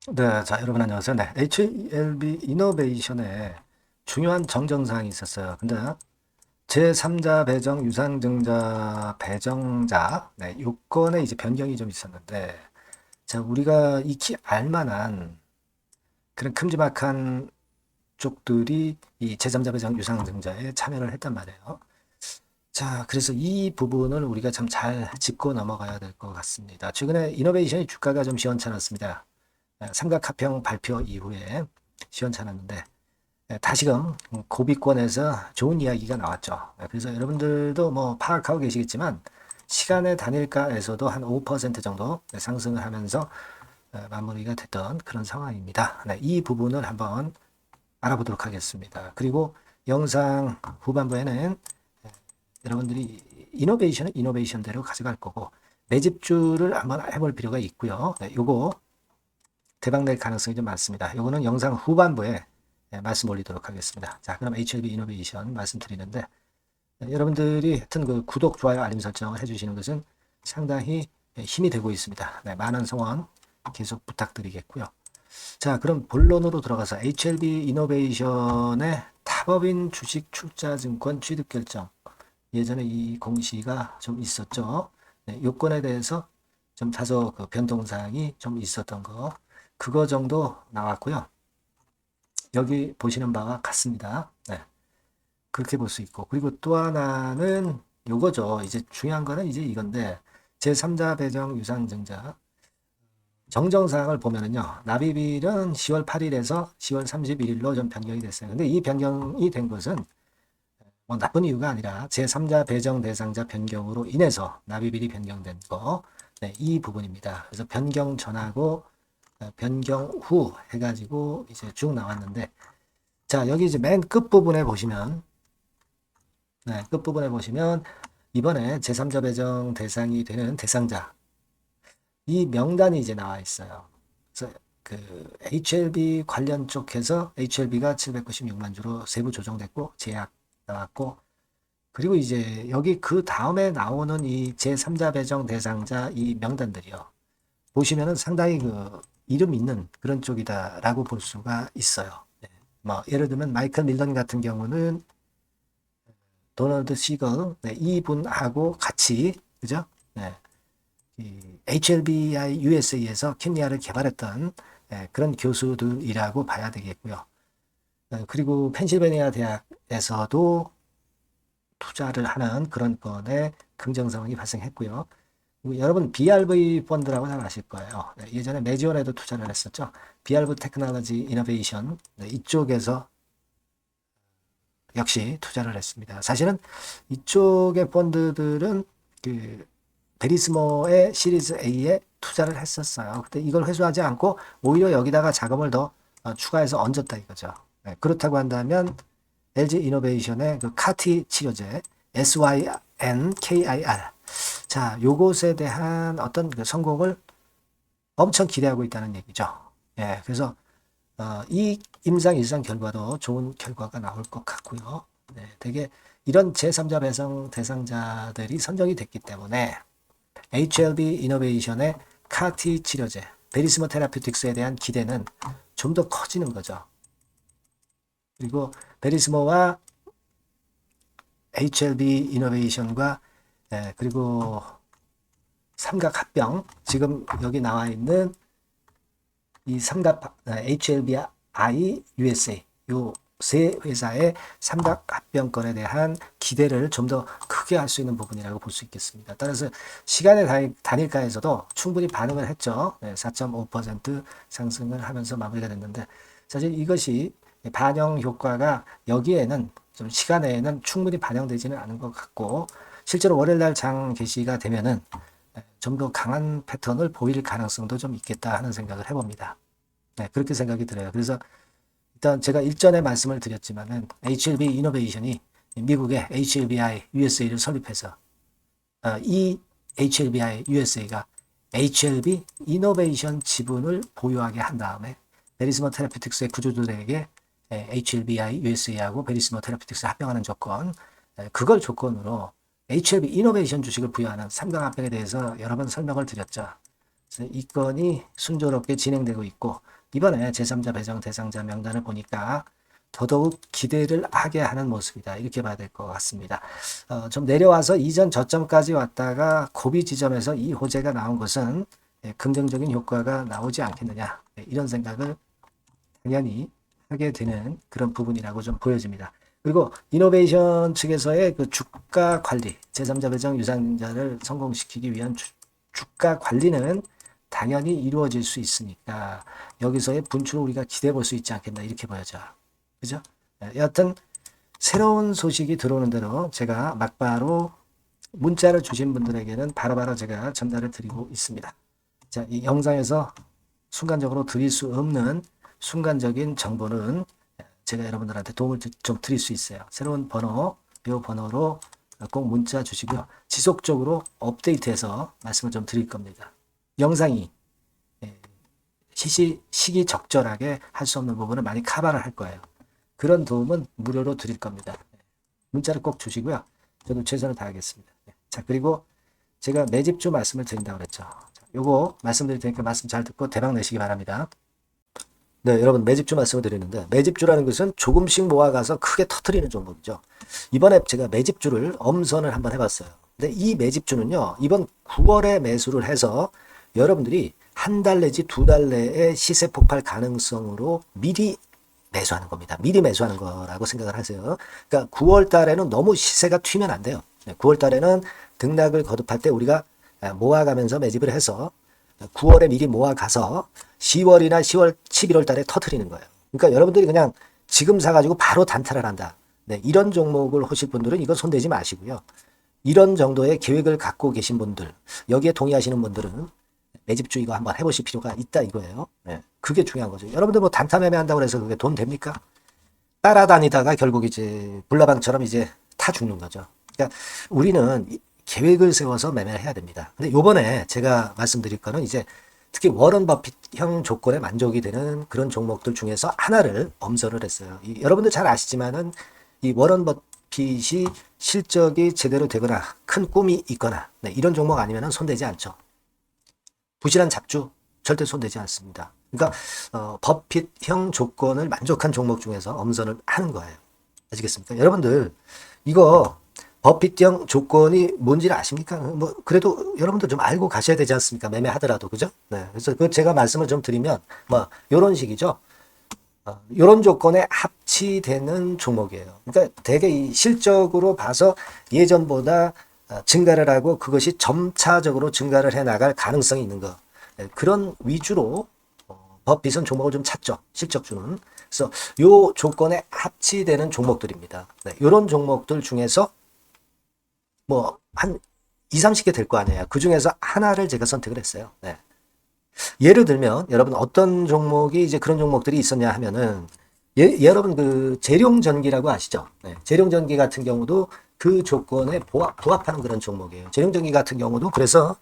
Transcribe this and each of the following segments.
네, 자, 여러분 안녕하세요. 네, HLB 이노베이션에 중요한 정정사항이 있었어요. 근데 제3자 배정 유상증자 배정자 요건에 이제 변경이 좀 있었는데, 자, 우리가 익히 알만한 그런 큼지막한 쪽들이 이 제3자 배정 유상증자에 참여를 했단 말이에요. 자, 그래서 이 부분을 우리가 참 잘 짚고 넘어가야 될 것 같습니다. 최근에 이노베이션이 주가가 좀 시원찮았습니다. 삼각합평 발표 이후에 시원찮았는데 다시금 고비권에서 좋은 이야기가 나왔죠. 그래서 여러분들도 뭐 파악하고 계시겠지만 시간의 단일가에서도 한 5% 정도 상승을 하면서 마무리가 됐던 그런 상황입니다. 이 부분을 한번 알아보도록 하겠습니다. 그리고 영상 후반부에는 여러분들이 이노베이션은 이노베이션대로 가져갈 거고 매집주를 한번 해볼 필요가 있고요. 요거 대박날 가능성이 좀 많습니다. 요거는 영상 후반부에 말씀 올리도록 하겠습니다. 자, 그럼 HLB 이노베이션 말씀드리는데 여러분들이 하여튼 그 구독, 좋아요, 알림 설정을 해주시는 것은 상당히 힘이 되고 있습니다. 네, 많은 성원 계속 부탁드리겠고요. 자, 그럼 본론으로 들어가서 HLB 이노베이션의 탑업인 주식 출자증권 취득 결정. 예전에 이 공시가 좀 있었죠. 네, 요건에 대해서 좀 다소 그 변동사항이 좀 있었던 거. 그거 정도 나왔고요. 여기 보시는 바와 같습니다. 네, 그렇게 볼 수 있고. 그리고 또 하나는 요거죠. 이제 중요한 거는 이제 이건데, 제3자 배정 유상증자. 정정사항을 보면은요, 납입일은 10월 8일에서 10월 31일로 좀 변경이 됐어요. 근데 이 변경이 된 것은 뭐 나쁜 이유가 아니라 제3자 배정 대상자 변경으로 인해서 납입일이 변경된 거, 네, 이 부분입니다. 그래서 변경 전하고 변경 후 해가지고 이제 쭉 나왔는데, 자, 여기 이제 맨 끝부분에 보시면, 네, 끝부분에 보시면, 이번에 제3자 배정 대상이 되는 대상자, 이 명단이 이제 나와 있어요. 그래서 그 HLB 관련 쪽에서 HLB가 796만 주로 세부 조정됐고, 제약 나왔고, 그리고 이제 여기 그 다음에 나오는 이 제3자 배정 대상자 이 명단들이요. 보시면은 상당히 그 이름 있는 그런 쪽이다라고 볼 수가 있어요. 네. 뭐 예를 들면 마이클 밀런 같은 경우는 도널드 시거 네, 이분하고 같이 그죠? 네. HLBI USA에서 킴리아를 개발했던 네, 그런 교수들이라고 봐야 되겠고요. 그리고 펜실베니아 대학에서도 투자를 하는 그런 건에 긍정 상황이 발생했고요. 여러분 BRV 펀드라고 잘 아실 거예요. 네, 예전에 메지온에도 투자를 했었죠. BRV 테크놀로지 이노베이션 네, 이쪽에서 역시 투자를 했습니다. 사실은 이쪽의 펀드들은 그 베리스모의 시리즈 A에 투자를 했었어요. 근데 이걸 회수하지 않고 오히려 여기다가 자금을 더 추가해서 얹었다 이거죠. 네, 그렇다고 한다면 LG 이노베이션의 그 카티 치료제 SYNKIR 자, 요것에 대한 어떤 그 성공을 엄청 기대하고 있다는 얘기죠. 예, 그래서 이 임상 일상 결과도 좋은 결과가 나올 것 같고요. 네, 되게 이런 제3자 배상 대상자들이 선정이 됐기 때문에 HLB 이노베이션의 카티 치료제, 베리스모 테라퓨틱스에 대한 기대는 좀 더 커지는 거죠. 그리고 베리스모와 HLB 이노베이션과 그리고 삼각합병 지금 여기 나와 있는 이 삼각 HLBI USA 요 세 회사의 삼각합병권에 대한 기대를 좀 더 크게 할 수 있는 부분이라고 볼 수 있겠습니다. 따라서 시간의 단일가에서도 충분히 반응을 했죠. 4.5% 상승을 하면서 마무리가 됐는데 사실 이것이 반영 효과가 여기에는 좀 시간에는 충분히 반영되지는 않은 것 같고 실제로 월요일날 장 개시가 되면은 좀 더 강한 패턴을 보일 가능성도 좀 있겠다 하는 생각을 해봅니다. 네, 그렇게 생각이 들어요. 그래서 일단 제가 일전에 말씀을 드렸지만은 HLB 이노베이션이 미국의 HLBI USA를 설립해서 이 HLBI USA가 HLB 이노베이션 지분을 보유하게 한 다음에 베리스모 테라피틱스의 구조들에게 HLBI USA하고 베리스모 테라피틱스 합병하는 조건 그걸 조건으로 HLB 이노베이션 주식을 부여하는 삼강합병에 대해서 여러 번 설명을 드렸죠. 그래서 이 건이 순조롭게 진행되고 있고 이번에 제3자 배정 대상자 명단을 보니까 더더욱 기대를 하게 하는 모습이다. 이렇게 봐야 될 것 같습니다. 좀 내려와서 이전 저점까지 왔다가 고비 지점에서 이 호재가 나온 것은 긍정적인 효과가 나오지 않겠느냐. 이런 생각을 당연히 하게 되는 그런 부분이라고 좀 보여집니다. 그리고 이노베이션 측에서의 그 주가 관리, 제3자 배정 유상증자를 성공시키기 위한 주가 관리는 당연히 이루어질 수 있으니까 여기서의 분출을 우리가 기대해 볼 수 있지 않겠나 이렇게 보여져. 그죠? 여하튼 새로운 소식이 들어오는 대로 제가 막바로 문자를 주신 분들에게는 바로바로 제가 전달을 드리고 있습니다. 자, 이 영상에서 순간적으로 드릴 수 없는 순간적인 정보는 제가 여러분들한테 도움을 좀 드릴 수 있어요. 새로운 번호, 이 번호로 꼭 문자 주시고요. 지속적으로 업데이트해서 말씀을 좀 드릴 겁니다. 영상이 시기적절하게 할 수 없는 부분을 많이 커버를 할 거예요. 그런 도움은 무료로 드릴 겁니다. 문자를 꼭 주시고요. 저도 최선을 다하겠습니다. 자, 그리고 제가 매집주 말씀을 드린다고 그랬죠. 요거 말씀드릴 테니까 말씀 잘 듣고 대박 내시기 바랍니다. 네, 여러분 매집주 말씀을 드리는데 매집주라는 것은 조금씩 모아가서 크게 터트리는 종목이죠. 이번에 제가 매집주를 엄선을 한번 해봤어요. 근데 이 매집주는요, 이번 9월에 매수를 해서 여러분들이 한 달 내지 두 달 내에 시세 폭발 가능성으로 미리 매수하는 겁니다. 미리 매수하는 거라고 생각을 하세요. 그러니까 9월 달에는 너무 시세가 튀면 안 돼요. 9월 달에는 등락을 거듭할 때 우리가 모아가면서 매집을 해서 9월에 미리 모아가서 10월이나 10월, 11월 달에 터트리는 거예요. 그러니까 여러분들이 그냥 지금 사가지고 바로 단타를 한다. 네, 이런 종목을 하실 분들은 이거 손대지 마시고요. 이런 정도의 계획을 갖고 계신 분들, 여기에 동의하시는 분들은 매집주 이거 한번 해보실 필요가 있다 이거예요. 네, 그게 중요한 거죠. 여러분들 뭐 단타 매매한다고 해서 그게 돈 됩니까? 따라다니다가 결국 이제 불나방처럼 이제 타 죽는 거죠. 그러니까 우리는 계획을 세워서 매매를 해야 됩니다. 근데 요번에 제가 말씀드릴 거는 이제 특히 워런 버핏형 조건에 만족이 되는 그런 종목들 중에서 하나를 엄선을 했어요. 여러분들 잘 아시지만은 이 워런 버핏이 실적이 제대로 되거나 큰 꿈이 있거나 네, 이런 종목 아니면은 손대지 않죠. 부실한 잡주 절대 손대지 않습니다. 그러니까 버핏형 조건을 만족한 종목 중에서 엄선을 하는 거예요. 아시겠습니까? 여러분들 이거 버핏형 조건이 뭔지를 아십니까? 뭐 그래도 여러분들 좀 알고 가셔야 되지 않습니까? 매매하더라도 그죠? 네. 그래서 그 제가 말씀을 좀 드리면 뭐 이런 식이죠. 이런 조건에 합치되는 종목이에요. 그러니까 되게 이 실적으로 봐서 예전보다 증가를 하고 그것이 점차적으로 증가를 해 나갈 가능성이 있는 거. 그런 위주로 버핏은 종목을 좀 찾죠. 실적주는. 그래서 요 조건에 합치되는 종목들입니다. 네, 이런 종목들 중에서 뭐 한 2, 30개 될 거 아니에요. 그 중에서 하나를 제가 선택을 했어요. 네. 예를 들면 여러분 어떤 종목이 이제 그런 종목들이 있었냐 하면은 여러분 그 재룡전기라고 아시죠? 네, 재룡전기 같은 경우도 그 조건에 부합하는 그런 종목이에요. 재룡전기 같은 경우도 그래서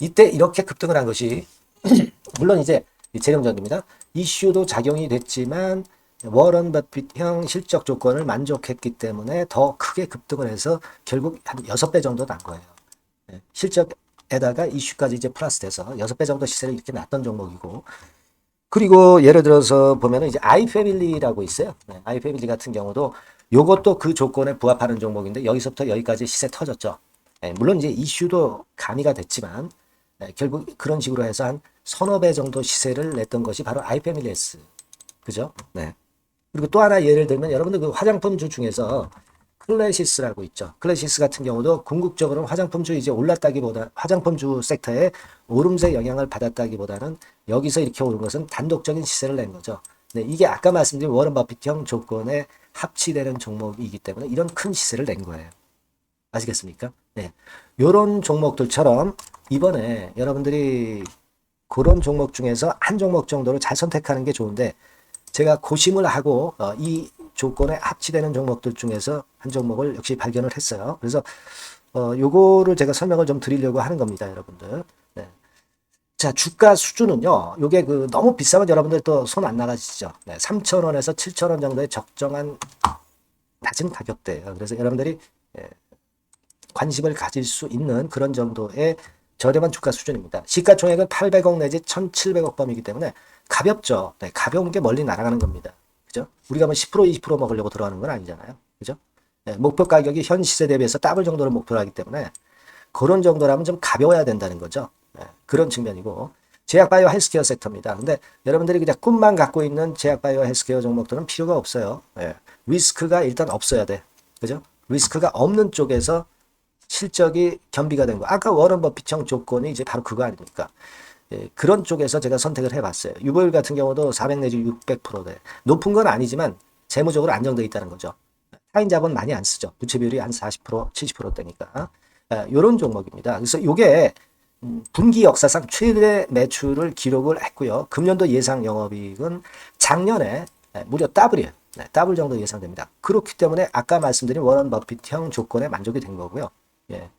이때 이렇게 급등을 한 것이 물론 이제 재룡전기입니다. 이슈도 작용이 됐지만 워런 버핏형 실적 조건을 만족했기 때문에 더 크게 급등을 해서 결국 한 6배 정도 난 거예요. 네, 실적에다가 이슈까지 이제 플러스 돼서 6배 정도 시세를 이렇게 났던 종목이고 그리고 예를 들어서 보면은 이제 아이패밀리라고 있어요. 네, 아이패밀리 같은 경우도 요것도 그 조건에 부합하는 종목인데 여기서부터 여기까지 시세 터졌죠. 네, 물론 이제 이슈도 가미가 됐지만 네, 결국 그런 식으로 해서 한 서너 배 정도 시세를 냈던 것이 바로 아이패밀리스. 그죠? 네. 그리고 또 하나 예를 들면 여러분들 그 화장품주 중에서 클래시스라고 있죠. 클래시스 같은 경우도 궁극적으로 화장품주 이제 올랐다기보다 화장품주 섹터에 오름세 영향을 받았다기보다는 여기서 이렇게 오른 것은 단독적인 시세를 낸 거죠. 네, 이게 아까 말씀드린 워런 버핏형 조건에 합치되는 종목이기 때문에 이런 큰 시세를 낸 거예요. 아시겠습니까? 네. 요런 종목들처럼 이번에 여러분들이 그런 종목 중에서 한 종목 정도를 잘 선택하는 게 좋은데 제가 고심을 하고 이 조건에 합치되는 종목들 중에서 한 종목을 역시 발견을 했어요. 그래서 요거를 제가 설명을 좀 드리려고 하는 겁니다, 여러분들. 네. 자, 주가 수준은요. 요게 그 너무 비싸면 여러분들 또 손 안 나가시죠. 네, 3,000원에서 7,000원 정도의 적정한 낮은 가격대예요. 그래서 여러분들이 관심을 가질 수 있는 그런 정도의 저렴한 주가 수준입니다. 시가총액은 800억 내지 1,700억 범위이기 때문에 가볍죠. 네, 가벼운 게 멀리 날아가는 겁니다. 그죠? 우리가 뭐 10% 20% 먹으려고 들어가는 건 아니잖아요. 그죠? 네, 목표 가격이 현 시세 대비해서 더블 정도를 목표로 하기 때문에 그런 정도라면 좀 가벼워야 된다는 거죠. 네, 그런 측면이고 제약바이오 헬스케어 섹터입니다. 근데 여러분들이 그냥 꿈만 갖고 있는 제약바이오 헬스케어 종목들은 필요가 없어요. 네, 리스크가 일단 없어야 돼. 그죠? 리스크가 없는 쪽에서 실적이 겸비가 된 거. 아까 워런 버핏형 조건이 이제 바로 그거 아닙니까? 예, 그런 쪽에서 제가 선택을 해봤어요. 유보율 같은 경우도 400 내지 600%대. 높은 건 아니지만 재무적으로 안정되어 있다는 거죠. 타인 자본 많이 안 쓰죠. 부채 비율이 한 40%, 70%대니까. 이런 종목입니다. 그래서 이게 분기 역사상 최대 매출을 기록을 했고요. 금년도 예상 영업이익은 작년에 무려 더블이에요. 네, 더블 정도 예상됩니다. 그렇기 때문에 아까 말씀드린 워런 버핏형 조건에 만족이 된 거고요. 예.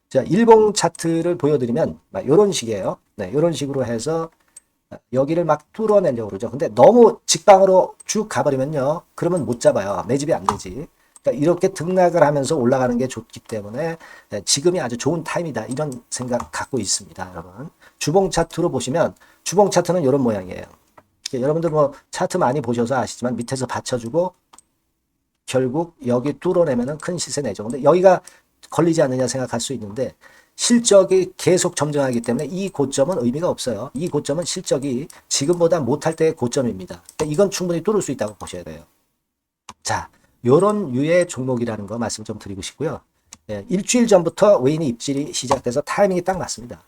자, 일봉 차트를 보여드리면 이런 식이에요. 네, 이런 식으로 해서 여기를 막 뚫어내려고 그러죠. 근데 너무 직방으로 쭉 가버리면요. 그러면 못 잡아요. 매집이 안 되지. 그러니까 이렇게 등락을 하면서 올라가는 게 좋기 때문에 지금이 아주 좋은 타임이다. 이런 생각 갖고 있습니다. 여러분. 주봉 차트로 보시면 주봉 차트는 이런 모양이에요. 여러분들 뭐 차트 많이 보셔서 아시지만 밑에서 받쳐주고 결국 여기 뚫어내면은 큰 시세 내죠. 근데 여기가 걸리지 않느냐 생각할 수 있는데 실적이 계속 점증하기 때문에 이 고점은 의미가 없어요. 이 고점은 실적이 지금보다 못할 때의 고점입니다. 그러니까 이건 충분히 뚫을 수 있다고 보셔야 돼요. 자, 요런 유의 종목이라는 거 말씀 좀 드리고 싶고요. 예, 일주일 전부터 외인이 입질이 시작돼서 타이밍이 딱 맞습니다.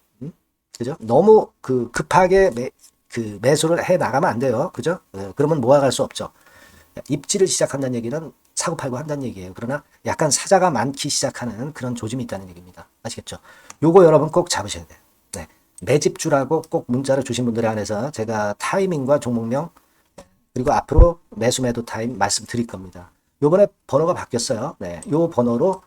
그죠? 너무 급하게 매수를 해 나가면 안 돼요. 그죠? 그러면 모아갈 수 없죠. 입지를 시작한다는 얘기는 사고 팔고 한다는 얘기예요. 그러나 약간 사자가 많기 시작하는 그런 조짐이 있다는 얘기입니다. 아시겠죠? 요거 여러분 꼭 잡으셔야 돼요. 네. 매집주라고 꼭 문자를 주신 분들에 한해서 제가 타이밍과 종목명 그리고 앞으로 매수 매도 타임 말씀드릴 겁니다. 요번에 번호가 바뀌었어요. 네. 요 번호로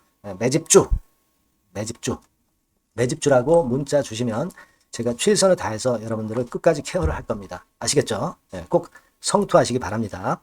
매집주라고 문자 주시면 제가 최선을 다해서 여러분들을 끝까지 케어를 할 겁니다. 아시겠죠? 네. 꼭 성투하시기 바랍니다.